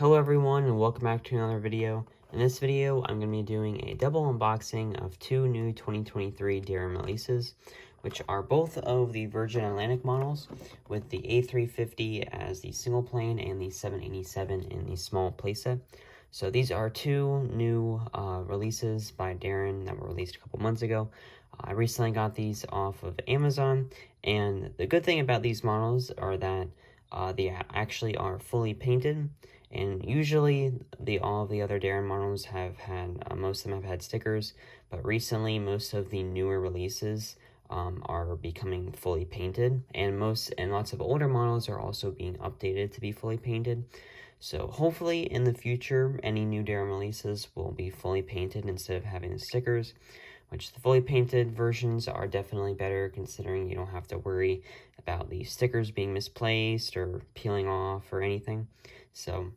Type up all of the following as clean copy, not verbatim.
Hello everyone and welcome back to another video. In this video, I'm going to be doing a double unboxing of two new 2023 Daron releases, which are both of the Virgin Atlantic models, with the A350 as the single plane and the 787 in the small playset. So these are two new releases by Daron that were released a couple months ago. I recently got these off of Amazon, and the good thing about these models are that they actually are fully painted. And usually, all of the other Daron models have had, most of them have had stickers, but recently most of the newer releases are becoming fully painted, and lots of older models are also being updated to be fully painted. So hopefully in the future, any new Daron releases will be fully painted instead of having the stickers, which the fully painted versions are definitely better, considering you don't have to worry about the stickers being misplaced or peeling off or anything. So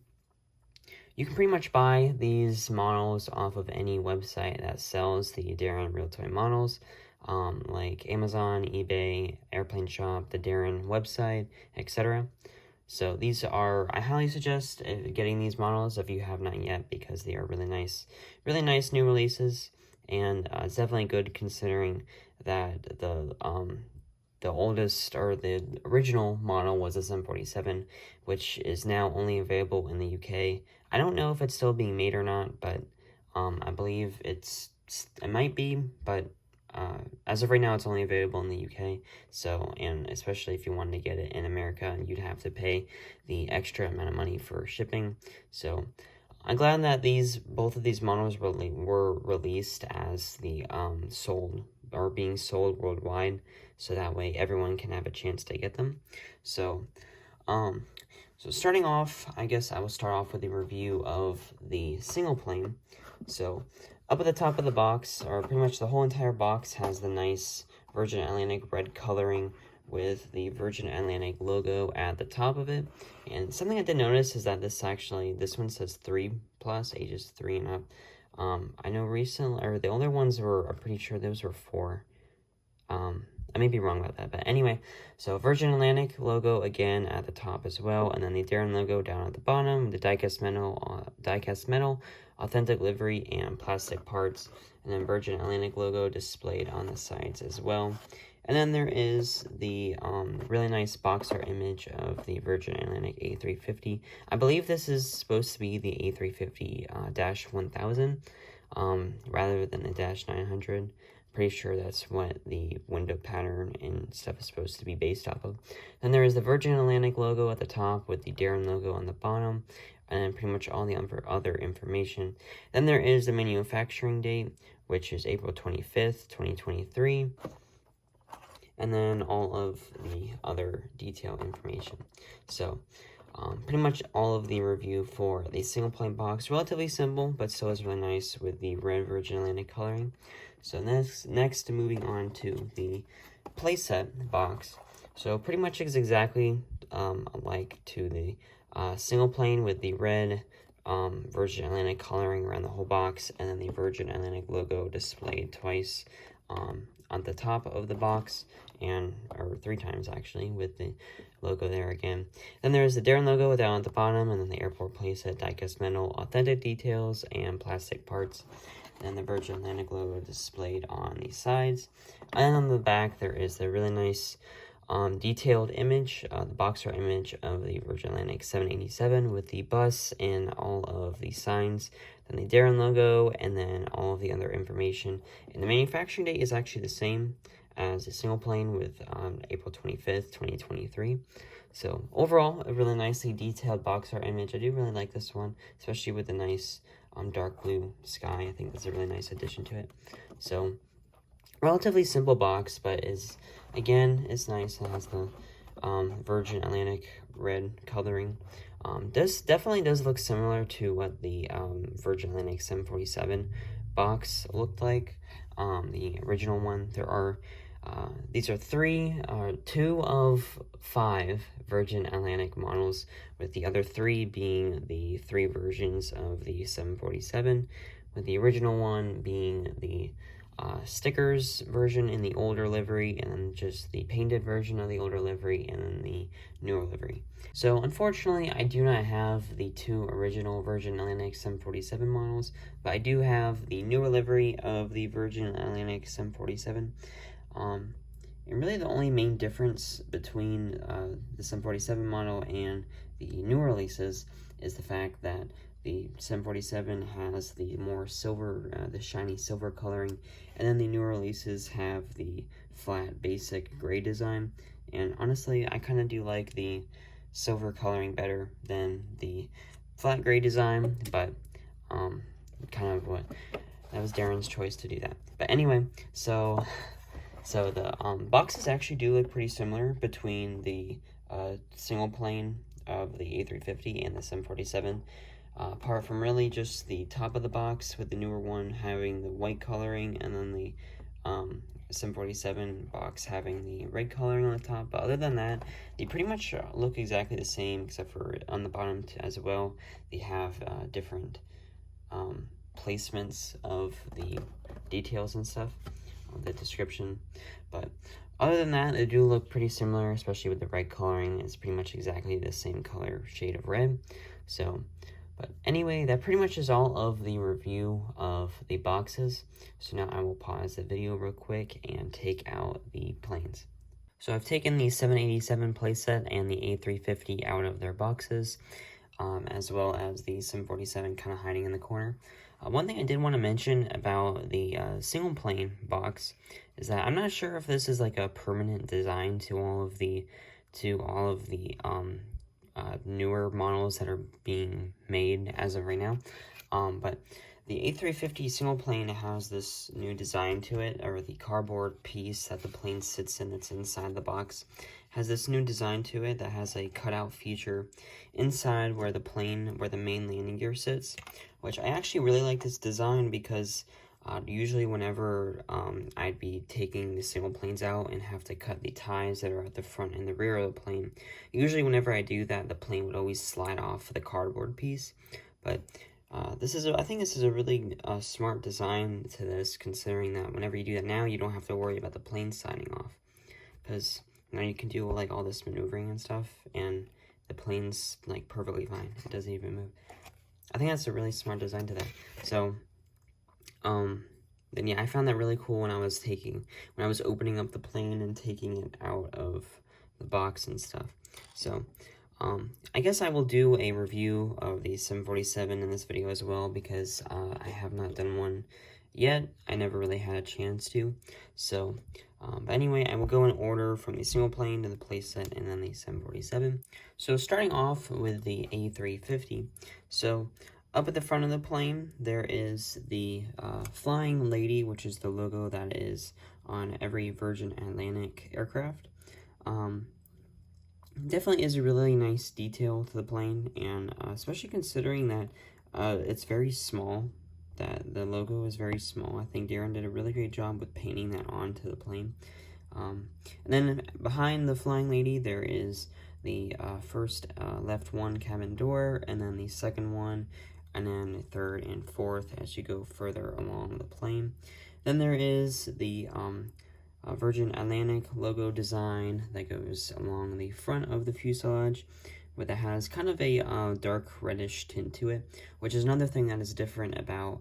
you can pretty much buy these models off of any website that sells the Daron Realtoy models, like Amazon, eBay, Airplane Shop, the Daron website, etc. So I highly suggest getting these models if you have not yet, because they are really nice new releases, and it's definitely good considering that the oldest, or the original model, was a 747, which is now only available in the UK. I don't know if it's still being made or not, but I believe it might be, but as of right now, it's only available in the UK. So, and especially if you wanted to get it in America, you'd have to pay the extra amount of money for shipping. So I'm glad that both of these models were released as the being sold worldwide, so that way everyone can have a chance to get them. So starting off, I guess I will start off with a review of the single plane. So up at the top of the box, or pretty much the whole entire box, has the nice Virgin Atlantic red coloring with the Virgin Atlantic logo at the top of it. And something I did notice is that this one says 3+, ages 3 and up. I know the older ones I'm pretty sure those were 4. I may be wrong about that, but anyway, so Virgin Atlantic logo again at the top as well, and then the Daron logo down at the bottom, the die-cast metal, authentic livery, and plastic parts, and then Virgin Atlantic logo displayed on the sides as well. And then there is the really nice box art image of the Virgin Atlantic A350. I believe this is supposed to be the A350-1000 rather than the -900. Pretty sure that's what the window pattern and stuff is supposed to be based off of. Then there is the Virgin Atlantic logo at the top with the Daron logo on the bottom, and then pretty much all the other information. Then there is the manufacturing date, which is April 25th, 2023. And then all of the other detail information. So pretty much all of the review for the single plane box, relatively simple, but still is really nice with the red Virgin Atlantic coloring. So next moving on to the Playset Box. So pretty much is exactly alike to the single plane, with the red Virgin Atlantic coloring around the whole box, and then the Virgin Atlantic logo displayed twice on the top of the box, or 3 times actually, with the logo there again. Then there's the Daron logo down at the bottom, and then the airport playset, die-cast metal, authentic details, and plastic parts. And the Virgin Atlantic logo displayed on the sides. And on the back, there is the really nice detailed image, the box art image of the Virgin Atlantic 787 with the bus and all of the signs, then the Daron logo, and then all of the other information. And the manufacturing date is actually the same as the single plane, with April 25th, 2023. So overall, a really nicely detailed box art image. I do really like this one, especially with the nice dark blue sky. I think that's a really nice addition to it. So relatively simple box, but it's nice. It has the Virgin Atlantic red coloring. This definitely does look similar to what the Virgin Atlantic 747 box looked like, the original one. These are 2 of 5 Virgin Atlantic models, with the other 3 being the 3 versions of the 747, with the original one being the stickers version in the older livery, and then just the painted version of the older livery, and then the newer livery. So unfortunately, I do not have the two original Virgin Atlantic 747 models, but I do have the newer livery of the Virgin Atlantic 747. And really the only main difference between the 747 model and the newer releases is the fact that the 747 has the more silver, the shiny silver coloring, and then the newer releases have the flat, basic gray design. And honestly, I kind of do like the silver coloring better than the flat gray design, but kind of what, that was Daron's choice to do that. But anyway, so the boxes actually do look pretty similar between the single plane of the A350 and the 747. Apart from really just the top of the box, with the newer one having the white coloring, and then the 747 box having the red coloring on the top. But other than that, they pretty much look exactly the same, except for on the bottom as well. They have different placements of the details and stuff, the description. But other than that, they do look pretty similar, especially with the red coloring. It's pretty much exactly the same color shade of red. So, but anyway, that pretty much is all of the review of the boxes. So now I will pause the video real quick and take out the planes. So I've taken the 787 playset and the A350 out of their boxes, as well as the 747 kind of hiding in the corner. One thing I did want to mention about the single plane box is that I'm not sure if this is like a permanent design to all of the newer models that are being made as of right now. But the A350 single plane has this new design to it, or the cardboard piece that the plane sits in that's inside the box has this new design to it that has a cutout feature inside where the main landing gear sits, which I actually really like this design because usually whenever I'd be taking the single planes out and have to cut the ties that are at the front and the rear of the plane, usually whenever I do that, the plane would always slide off the cardboard piece. But I think this is a really smart design to this, considering that whenever you do that now, you don't have to worry about the plane sliding off, because now you can do like all this maneuvering and stuff, and the plane's like perfectly fine. It doesn't even move. I think that's a really smart design to that. So, then yeah, I found that really cool when I was opening up the plane and taking it out of the box and stuff. So, I guess I will do a review of the 747 in this video as well, because I have not done one yet. I never really had a chance to. So, but anyway, I will go in order from the single plane to the playset and then the 747. So starting off with the A350. So up at the front of the plane, there is the Flying Lady, which is the logo that is on every Virgin Atlantic aircraft. Definitely is a really nice detail to the plane, and especially considering that it's very small, that the logo is very small. I think Daron did a really great job with painting that onto the plane. And then behind the Flying Lady, there is the first left one cabin door, and then the second one, and then the third and fourth as you go further along the plane. Then there is the Virgin Atlantic logo design that goes along the front of the fuselage, where that has kind of a dark reddish tint to it, which is another thing that is different about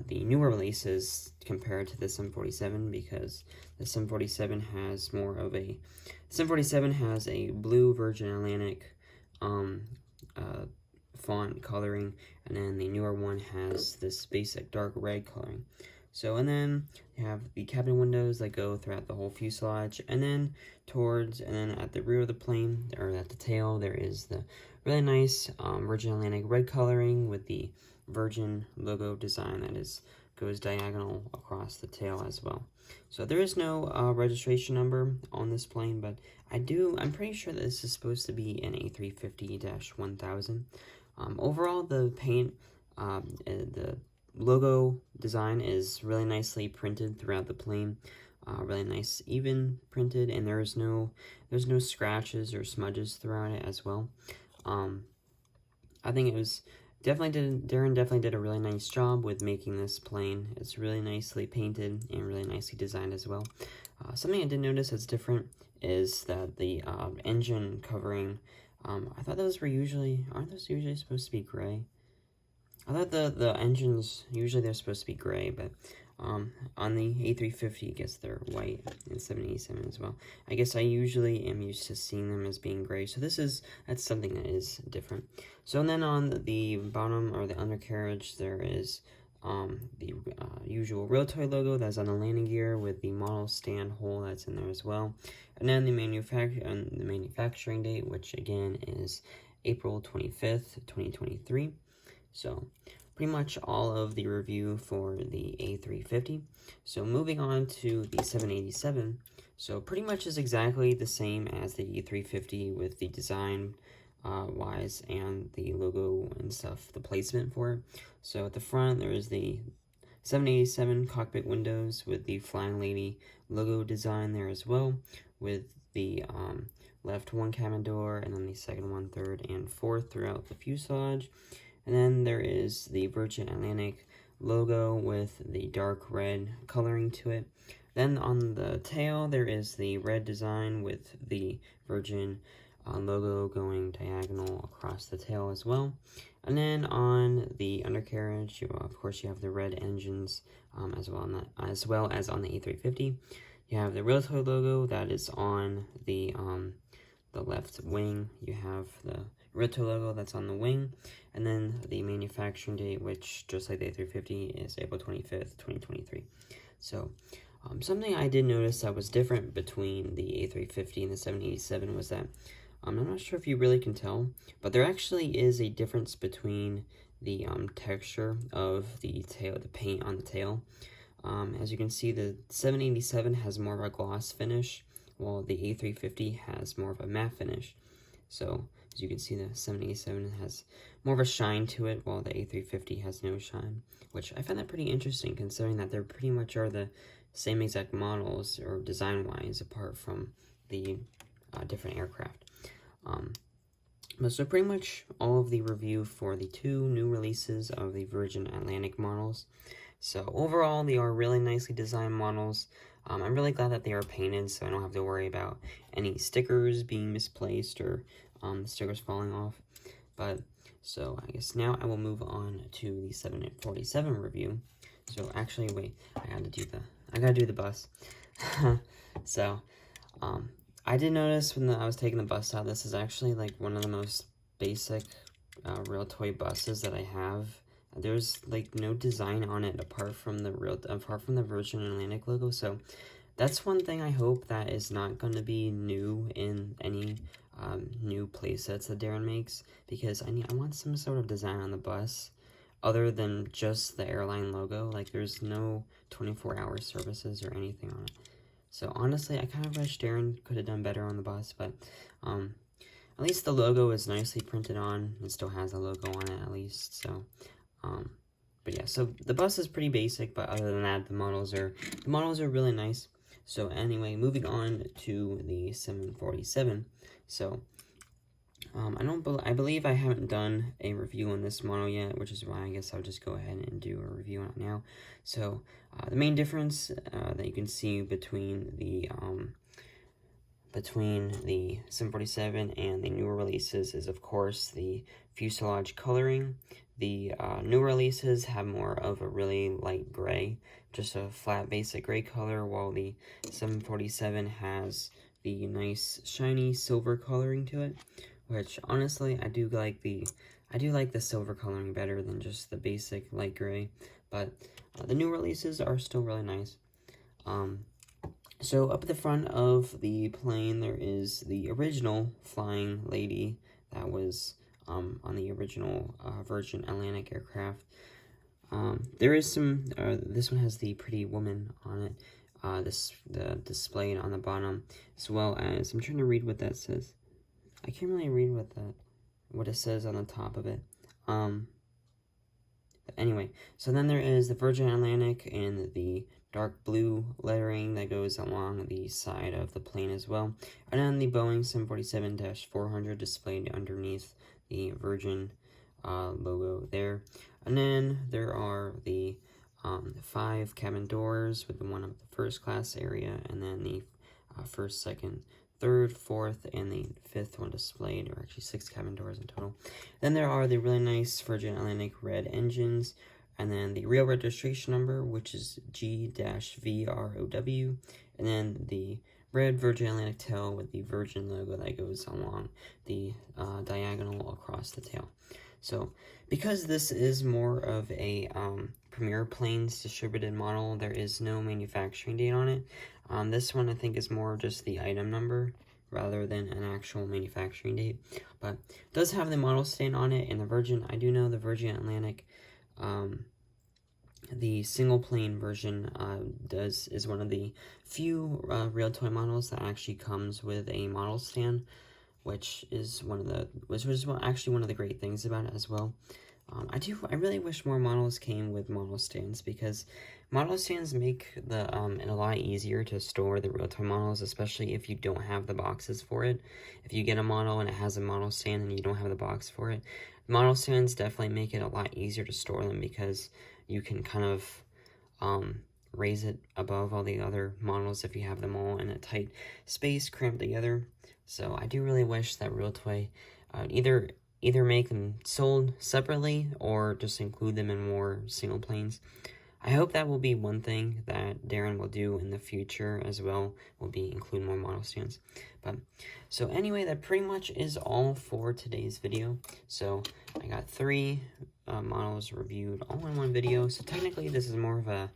the newer releases compared to the 747, because the 747 has more of a, 747 has a blue Virgin Atlantic font coloring, and then the newer one has this basic dark red coloring. So, and then you have the cabin windows that go throughout the whole fuselage, and then at the rear of the plane, or at the tail, there is the really nice Virgin Atlantic red coloring with the Virgin logo design that goes diagonal across the tail as well. So there is no registration number on this plane, but I'm pretty sure that this is supposed to be an A350-1000. Overall, the paint, the logo design is really nicely printed throughout the plane, really nice even printed, and there's no scratches or smudges throughout it as well. I think it was Daron definitely did a really nice job with making this plane. It's really nicely painted and really nicely designed as well. Something I did notice that's different is that the engine covering, I thought those were aren't those usually supposed to be gray? I thought the engines, usually they're supposed to be gray, but on the A350, I guess they're white, and 787 as well. I guess I usually am used to seeing them as being gray, so that's something that is different. So and then on the bottom, or the undercarriage, there is the usual Realtoy logo that's on the landing gear with the model stand hole that's in there as well. And then the manufacturing date, which again is April 25th, 2023. So pretty much all of the review for the A350. So moving on to the 787. So pretty much is exactly the same as the A350 with the design wise and the logo and stuff, the placement for it. So at the front there is the 787 cockpit windows with the Flying Lady logo design there as well, with the left one cabin door and then the second one, third, and fourth throughout the fuselage. And then there is the Virgin Atlantic logo with the dark red coloring to it. Then on the tail, there is the red design with the Virgin logo going diagonal across the tail as well. And then on the undercarriage, of course, you have the red engines as well as on the A350. You have the Realtoy logo that is on the left wing. You have the Realtoy logo that's on the wing, and then the manufacturing date, which just like the A350 is April 25th, 2023. So something I did notice that was different between the A350 and the 787 was that I'm not sure if you really can tell, but there actually is a difference between the texture of the tail, the paint on the tail. As you can see, the 787 has more of a gloss finish, while the A350 has more of a matte finish. So as you can see, the 787 has more of a shine to it, while the A350 has no shine, which I find that pretty interesting considering that they're pretty much are the same exact models or design-wise, apart from the different aircraft. So pretty much all of the review for the two new releases of the Virgin Atlantic models. So overall, they are really nicely designed models. I'm really glad that they are painted, so I don't have to worry about any stickers being misplaced or stickers falling off. But so I guess now I will move on to the 747 review. So actually, wait, I gotta do the bus. So I did notice when I was taking the bus out, this is actually like one of the most basic Realtoy buses that I have. There's like no design on it apart from the Virgin Atlantic logo. So that's one thing I hope that is not going to be new in any new playsets that Daron makes, because I want some sort of design on the bus other than just the airline logo. Like there's no 24-hour services or anything on it. So honestly, I kind of wish Daron could have done better on the bus, but at least the logo is nicely printed on. It still has a logo on it at least. So but yeah, so the bus is pretty basic, but other than that, the models are really nice. So anyway, moving on to the 747. So I believe I haven't done a review on this model yet, which is why I guess I'll just go ahead and do a review on it now. So the main difference that you can see between the 747 and the newer releases is, of course, the fuselage coloring. The newer releases have more of a really light gray, just a flat basic gray color, while the 747 has the nice shiny silver coloring to it, which honestly I do like the silver coloring better than just the basic light gray, but the new releases are still really nice. So up at the front of the plane, there is the original Flying Lady that was on the original Virgin Atlantic aircraft. There is some, this one has the pretty woman on it, the displayed on the bottom, as well as, I'm trying to read what that says. I can't really read what it says on the top of it. But anyway, so then there is the Virgin Atlantic and the dark blue lettering that goes along the side of the plane as well. And then the Boeing 747-400 displayed underneath the Virgin logo there. And then there are the 5 cabin doors with the one of the first class area, and then the first, second, third, fourth, and the 5th one displayed, or actually 6 cabin doors in total. Then there are the really nice Virgin Atlantic red engines, and then the real registration number, which is G-VROW, and then the red Virgin Atlantic tail with the Virgin logo that goes along the diagonal across the tail. So, because this is more of a Premier Planes distributed model, there is no manufacturing date on it. This one I think is more just the item number rather than an actual manufacturing date, but it does have the model stand on it. And the Virgin, I do know the Virgin Atlantic, the single plane version is one of the few Realtoy models that actually comes with a model stand, which was actually one of the great things about it as well. I really wish more models came with model stands, because model stands make it a lot easier to store the Realtoy models, especially if you don't have the boxes for it. If you get a model and it has a model stand and you don't have the box for it, model stands definitely make it a lot easier to store them, because you can kind of raise it above all the other models if you have them all in a tight space cramped together. So I do really wish that Realtoy either make them sold separately or just include them in more single planes. I hope that will be one thing that Daron will do in the future as well, will be include more model stands. But so anyway, that pretty much is all for today's video. So I got 3 models reviewed all in one video. So technically this is more of a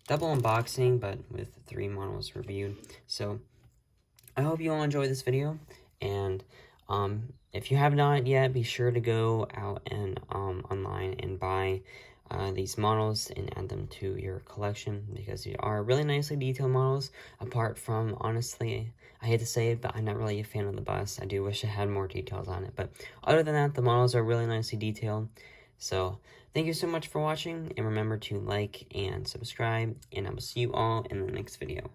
double unboxing, but with 3 models reviewed. So I hope you all enjoyed this video, and if you have not yet, be sure to go out and online and buy these models and add them to your collection, because they are really nicely detailed models. Apart from, honestly, I hate to say it, but I'm not really a fan of the bus. I do wish it had more details on it, but other than that, the models are really nicely detailed. So thank you so much for watching, and remember to like and subscribe, and I will see you all in the next video.